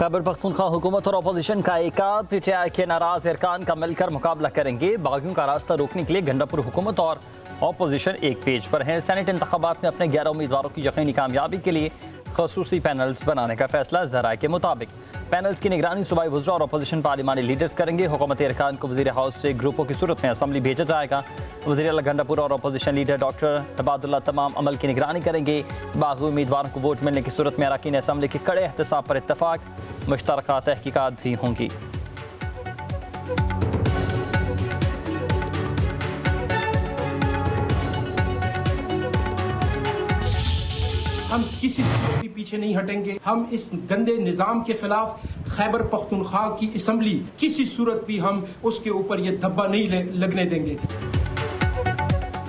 खैबर पख्तूनख्वा हुकूमत और अपोजिशन का एकाद पीटीआई के नाराज अरकान का मिलकर मुकाबला करेंगे। बागियों का रास्ता रोकने के लिए गंडापुर हुकूमत और अपोजिशन एक पेज पर हैं। सेनेट इंतखाबात में अपने 11 उम्मीदवारों की यकीनी कामयाबी के लिए खसूसी पैनल्स बनाने का फैसला ज़राए के मुताबिक। पैनल्स की निगरानी सूबाई वज़रा और अपोजिशन पार्लिमानी लीडर्स करेंगे। हुकूमती अरकान को वज़ीर हाउस से ग्रुपों की सूरत में असम्बली भेजा जाएगा। वज़ीर आला गंडापुर और अपोजिशन लीडर डॉक्टर इबादुल्लाह तमाम अमल की निगरानी करेंगे। बागी उम्मीदवारों को वोट मिलने की सूरत में अरकान असम्बली के कड़े एहतसाब पर इत्तफाक, मुश्तरका तहकीकात भी होंगी। हम किसी सूरत भी पीछे नहीं हटेंगे। हम इस गंदे निज़ाम के खिलाफ खैबर पख्तूनख्वा की असम्बली किसी सूरत भी हम उसके ऊपर ये धब्बा नहीं लगने देंगे।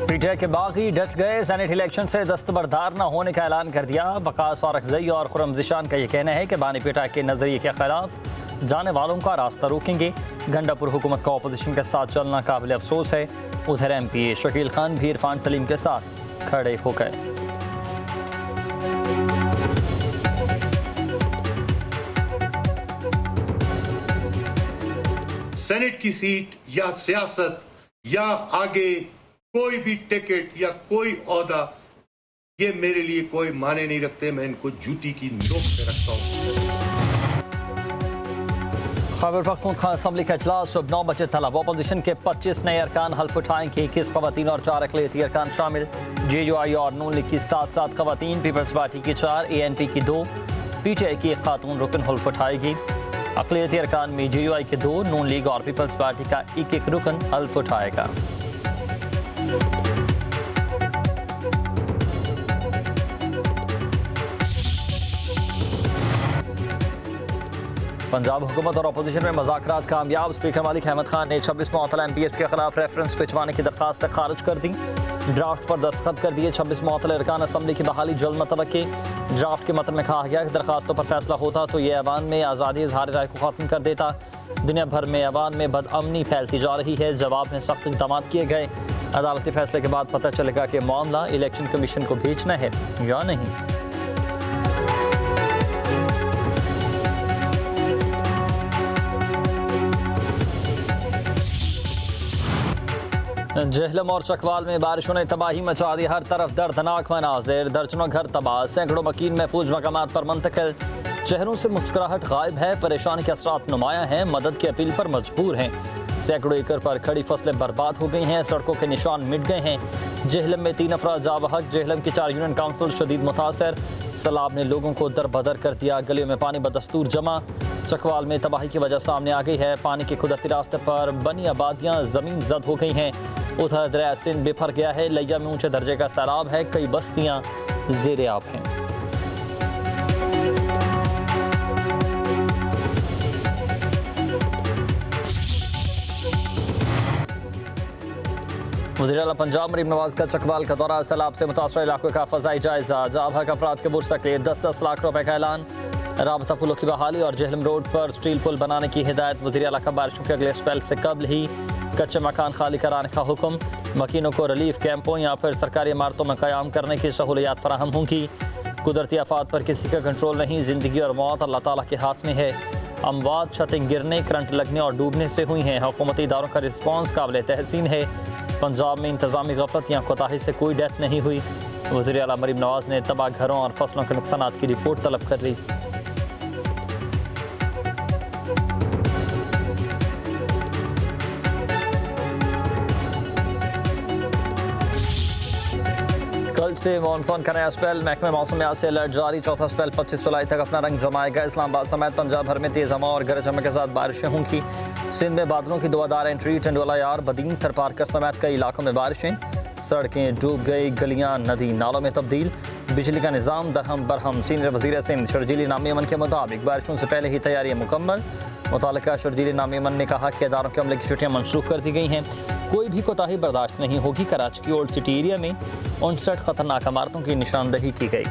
पीटीआई के बागी डट गए। सेनेट इलेक्शन से दस्तबरदार न होने का ऐलान कर दिया। वकास औरकजई और खुर्रम ज़िशान का यह कहना है कि बानी पीटीआई के नजरिए के खिलाफ जाने वालों का रास्ता रोकेंगे। गंडापुर हुकूमत का अपोजिशन के साथ चलना काबिल अफसोस है। उधर MP शकील खान भी इरफान सलीम के साथ खड़े हो गए। सेनेट की सीट या सियासत या आगे कोई भी टिकट या कोई ओहदा, ये मेरे लिए कोई माने नहीं रखते। मैं इनको जूती की नोक पे रखता हूँ। खैबर पख्तूनख्वा असम्बली का इजलास सुबह 9 बजे तलब। अपोजिशन के 25 नए अरकान हल्फ उठाएंगे। 21 खवातीन और 4 अक़लियती अरकान शामिल। JUI और नून लीग की 7 खवातीन, पीपल्स पार्टी की 4, ANP की 2, PTI की 1 खातून रुकन हल्फ उठाएगी। अक़लियती अरकान में JUI के 2, नून लीग और पीपल्स पार्टी का 1 रुकन हल्फ उठाएगा। पंजाब हुकूमत और अपोजिशन में मुज़ाकरात कामयाब। स्पीकर मालिक अहमद खान ने 26 मुअत्तला MPs के खिलाफ रेफरेंस भिजवाने की दरख्वास्त खारिज कर दी। ड्राफ्ट पर दस्तखत कर दिए। 26 मुअत्तला अरकान असम्बली की बहाली जल्द मतवक्की। ड्राफ्ट के मतन में कहा गया कि दरखास्तों पर फैसला होता तो ये ऐवान में आज़ादी इज़हार राय को ख़त्म कर देता। दुनिया भर में ऐवान में बदअमनी फैलती जा रही है। जवाब में सख्त इक़दाम किए गए। अदालती फैसले के बाद पता चलेगा कि मामला इलेक्शन कमीशन को भेजना है या नहीं। जेहलम और चकवाल में बारिशों ने तबाही मचा दी। हर तरफ दर्दनाक मनाजिर, दर्जनों घर तबाह, सैकड़ों मकीन महफूज मकामात पर मुंतकिल। चेहरों से मुस्कुराहट गायब है। परेशानी के असरात नुमाया हैं। मदद की अपील पर मजबूर हैं। सैकड़ों एकड़ पर खड़ी फसलें बर्बाद हो गई हैं। सड़कों के निशान मिट गए हैं। जेहलम में 3 अफराद जाँ बहक। जेहलम की 4 यूनियन काउंसिल शदीद मुतासर। सैलाब ने लोगों को दरबदर कर दिया। गलियों में पानी बदस्तूर जमा। चकवाल में तबाही की वजह सामने आ गई है। पानी के कुदरती रास्ते पर बनी आबादियाँ ज़मीन जद हो गई हैं। उधर दरिया सिंध बिफर गया है। लिया में ऊंचे दर्जे का सैलाब है। कई बस्तियां ज़ेरे आब हैं। वज़ीर आला पंजाब मरीम नवाज का चकवाल का दौरा। सैलाब से मुतासर इलाकों का फ़ज़ाई जायजा। जाबहक अफराद के बुरसा के 10-10 लाख रुपए का ऐलान। राबता पुलों की बहाली और जेहलम रोड पर स्टील पुल बनाने की हिदायत। वज़ीर आला का बारिशों के अगले स्पेल से कबल ही कच्चे मकान खाली कराने का हुक्म। मकीनों को रिलीफ कैंपों या फिर सरकारी इमारतों में क़याम करने की सहूलियात फराहम होंगी। कुदरती आफात पर किसी का कंट्रोल नहीं। ज़िंदगी और मौत अल्लाह ताला के हाथ में है। अमवात छतें गिरने, करंट लगने और डूबने से हुई हैं। हुकूमती इदारों का रिस्पॉन्स काबिल तहसीन है। पंजाब में इंतज़ामी गफलत या कोताही से कोई डेथ नहीं हुई। वज़ीर आला मरीम नवाज ने तबाह घरों और फसलों के नुकसानात की रिपोर्ट तलब कर ली। कल से मानसून का नया स्पेल। महकमे मौसमियात से अलर्ट जारी। चौथा स्पेल 25 जुलाई तक अपना रंग जमाएगा। इस्लामाबाद समेत पंजाब भर में तेज हवा और गरज चमक के साथ बारिशें होंगी। सिंध में बादलों की दुआदार एंट्री। टंडोला यार, बदीन, थरपारकर समेत कई इलाकों में बारिशें। सड़कें डूब गई। गलियां नदी नालों में तब्दील। बिजली का निज़ाम दरहम बरहम। सीनियर वज़ीर सिंध शर्जील नामी अमन के मुताबिक बारिशों से पहले ही तैयारियां मुकम्मल। मुतालिका शर्जील नामी अमन ने कहा कि इदारों के अमले की छुट्टियां मनसूख कर दी गई हैं। कोई भी कोताही बर्दाश्त नहीं होगी। कराची की ओल्ड सिटी एरिया में 59 खतरनाक इमारतों की निशानदही की गई।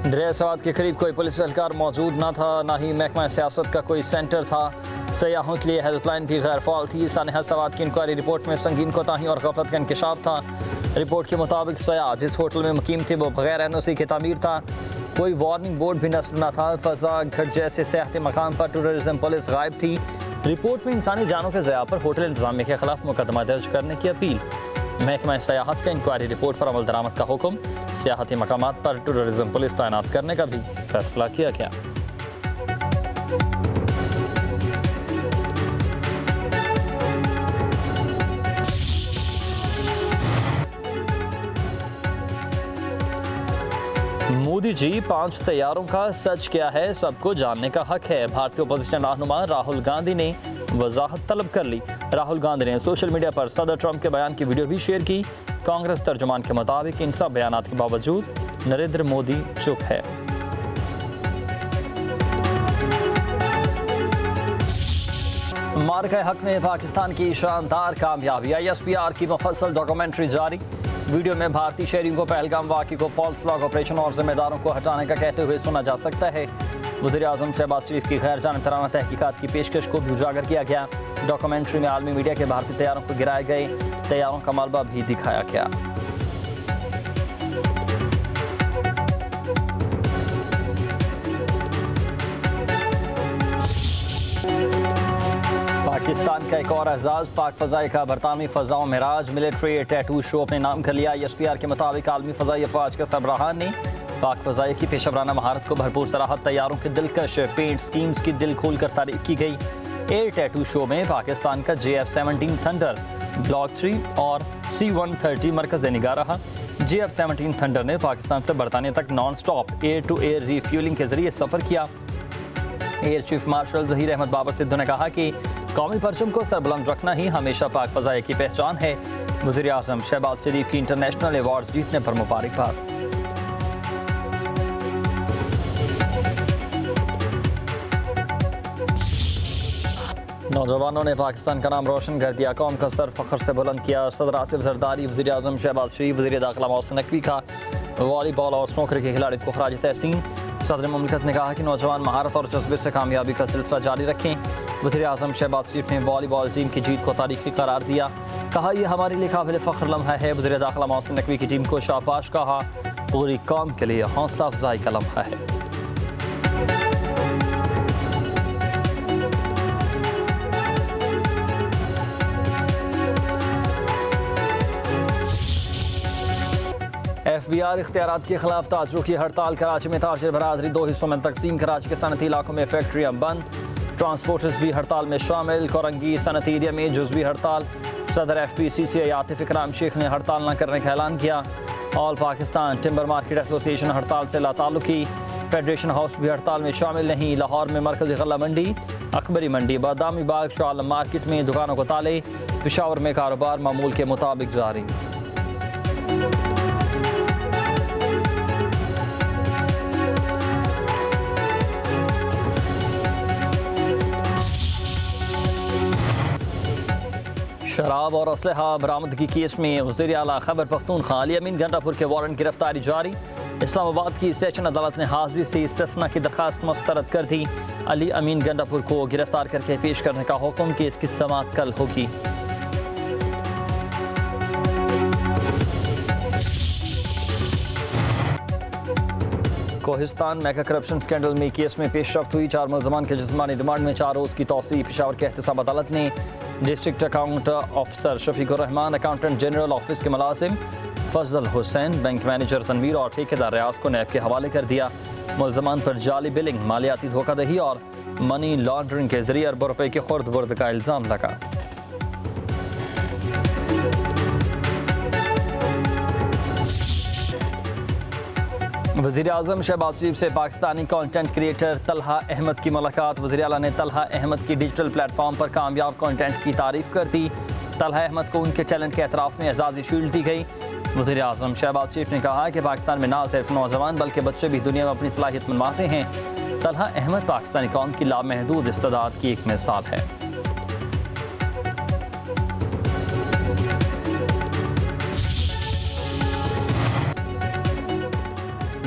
दरिया सवात के करीब कोई पुलिस एहलकार मौजूद न था, ना ही महकमा सियासत का कोई सेंटर था। सयाहों के लिए हेल्पलाइन भी गैर फाल थी। सानहा सवात की इंक्वायरी रिपोर्ट में संगीन कोताही और गफलत का इंकशाफ था। रिपोर्ट के मुताबिक सयाह जिस होटल में मुकीम थे वो बगैर NOC के तामीर था। कोई वार्निंग बोर्ड भी नस्ब न था। फजा घट जैसे सियाहती मकाम पर टूरिज्म पुलिस गायब थी। रिपोर्ट में इंसानी जानों के ज़या पर होटल इंतजामिया के खिलाफ मुकदमा दर्ज करने की अपील। महकमा सयाहत का इंक्वायरी रिपोर्ट पर अमल दरामद का हुक्म। सियाहती मकामात पर टूरिज्म पुलिस तैनात करने का भी फैसला किया गया। मोदी जी 5 तैयारों का सच क्या है सबको जानने का हक है। भारतीय अपोजिशन रहनुमा राहुल गांधी ने वजाहत तलब कर ली। राहुल गांधी ने सोशल मीडिया पर सदर ट्रंप के बयान की वीडियो भी शेयर की। कांग्रेस तर्जुमान के मुताबिक इन सब बयानात के बावजूद नरेंद्र मोदी चुप है। मार्का हक में पाकिस्तान की शानदार कामयाबी। ISPR की मुफस्सल डॉक्यूमेंट्री जारी। वीडियो में भारतीय शहरियों को पहलगाम वाक़े को फॉल्स फ्लैग ऑपरेशन और जिम्मेदारों को हटाने का कहते हुए सुना जा सकता है। वज़ीर-ए-आज़म शहबाज शरीफ की गैर जानिबताराना तहकीकात की पेशकश को भी उजागर किया गया। डॉक्यूमेंट्री में आलमी मीडिया के भारतीय तैयारों को गिराए गए तैयारों का मलबा भी दिखाया गया। पाकिस्तान का एक और एजाज पाक फ़ज़ाई का बरतानवी फ़ज़ाओं में राज मिलिट्री टैटू शो अपने नाम कर लिया। ISPR के मुताबिक आलमी फ़ज़ाई अफवाज के सरबराहान ने पाक फ़ज़ाई की पेशवराना महारत को भरपूर सराहत। तैयारों के दिलकश पेंट स्कीम्स की दिल खोल कर तारीफ की गई। एयर टैटू शो में पाकिस्तान का JF-17 थंडर ब्लॉक 3 और C-130 मरकज़ निगाह रहा। JF-17 थंडर ने पाकिस्तान से बरतानिया तक non stop air to air refuelling के जरिए सफ़र किया। Air chief marshal Zaheer Ahmed Babar Sidhu ने कहा कि कौमी परचम को सरबुलंद रखना ही हमेशा पाक फ़ज़ाई की पहचान है। वज़ीर-ए-आज़म शहबाज शरीफ की इंटरनेशनल अवार्ड्स जीतने पर मुबारकबाद। नौजवानों ने पाकिस्तान का नाम रोशन कर दिया। कौम का सर फ़ख्र से बुलंद किया। सदर आसिफ जरदारी, वज़ीर-ए-आज़म शहबाज शरीफ, वज़ीर दाखिला मोहसिन नकवी का वॉलीबॉल और स्नूकर के खिलाड़ी को खराज तहसीन। सदर मुमलिकत ने कहा कि नौजवान महारत और जज्बे से कामयाबी का सिलसिला जारी रखें। वज़ीर-ए-आज़म शहबाज शरीफ ने वॉलीबॉल टीम की जीत को तारीखी करार दिया। कहा यह हमारे लिए काबिल फ़ख्र लम्हा है। वज़ीर दाखिला मोहसिन नकवी की टीम को शाबाश कहा। पूरी कौम के लिए हौसला अफजाई का लम्हा है। FBR इख्तियारात के खिलाफ ताजरों की हड़ताल। कराची में ताजिर बरादरी 2 हिस्सों में तकसीम। कराची के सनती इलाकों में फैक्ट्रियां बंद। ट्रांसपोर्टर्स भी हड़ताल में शामिल। कोरंगी सनती एरिया में जुज़वी हड़ताल। सदर FPCCI आतिफ इकराम शेख ने हड़ताल न करने का ऐलान किया। All Pakistan timber market association हड़ताल से लाताल्लुकी। फेडरेशन हाउस भी हड़ताल में शामिल नहीं। लाहौर में मरकज़ी गल्ला मंडी, अकबरी मंडी, बादामी बाग, शाह मार्केट में दुकानों को ताले। पेशावर में कारोबार मामूल के मुताबिक जारी। शराब और असलहा बरामदगी केस में वज़ीर आला खैबर पख्तूनख्वा अली अमीन गंडापुर के वारंट गिरफ्तारी जारी। इस्लामाबाद की सेशन अदालत ने हाजिरी से इस्तिस्ना की दरखास्त मुस्तरद कर दी। अली अमीन गंडापुर को गिरफ्तार करके पेश करने का हुक्म। केस की समाअत कल होगी। कोहिस्तान मेगा करप्शन स्कैंडल में केस में पेशरफ्त हुई। 4 मुलजमान के जिस्मानी रिमांड में 4 रोज़ की तौसीह। पेशावर के एहतसाब अदालत ने district account officer Shafiqur Rahman, accountant general office के मुलाजिम फजल हुसैन, बैंक मैनेजर तनवीर और ठेकेदार रियाज को नैब के हवाले कर दिया। मुलजमान पर जाली बिलिंग, मालियाती धोखाधड़ी और मनी लॉन्ड्रिंग के जरिए अरबों रुपए की खुर्द बुर्द का इल्ज़ाम लगा। वज़ीर-ए-आज़म शहबाज शरीफ से पाकिस्तानी कंटेंट क्रिएटर तलहा अहमद की मुलाकात। वज़ीर आला ने तलहा अहमद की डिजिटल प्लेटफॉर्म पर कामयाब कंटेंट की तारीफ कर दी। तलहा अहमद को उनके टैलेंट के एतराफ़ में एजाज़ी शील्ड दी गई। वज़ीर-ए-आज़म शहबाज शरीफ ने कहा कि पाकिस्तान में ना सिर्फ नौजवान बल्कि बच्चे भी दुनिया में अपनी सलाहियत मनवाते हैं। तलहा अहमद पाकिस्तानी कौम की लामहदूद इस्तेदाद की एक मिसाल है।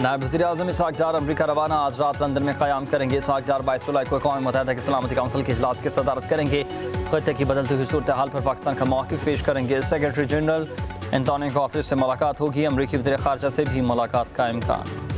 नायब वज़ीर-ए-आज़म इसहाक़ डार अमरीका रवाना, आज रात लंदन में क़याम करेंगे। इसहाक़ डार 22 जुलाई को अक़वाम मुत्तहिदा की सलामती काउंसिल के इजलास की सदारत करेंगे। ख़त्ते की बदलती हुई सूरत हाल पर पाकिस्तान का मौक़िफ़ पेश करेंगे। सेक्रेटरी जनरल एंटोनियो गुतेरेस से मुलाकात होगी। अमरीकी वज़ीर ख़ारजा से भी मुलाकात का इम्कान।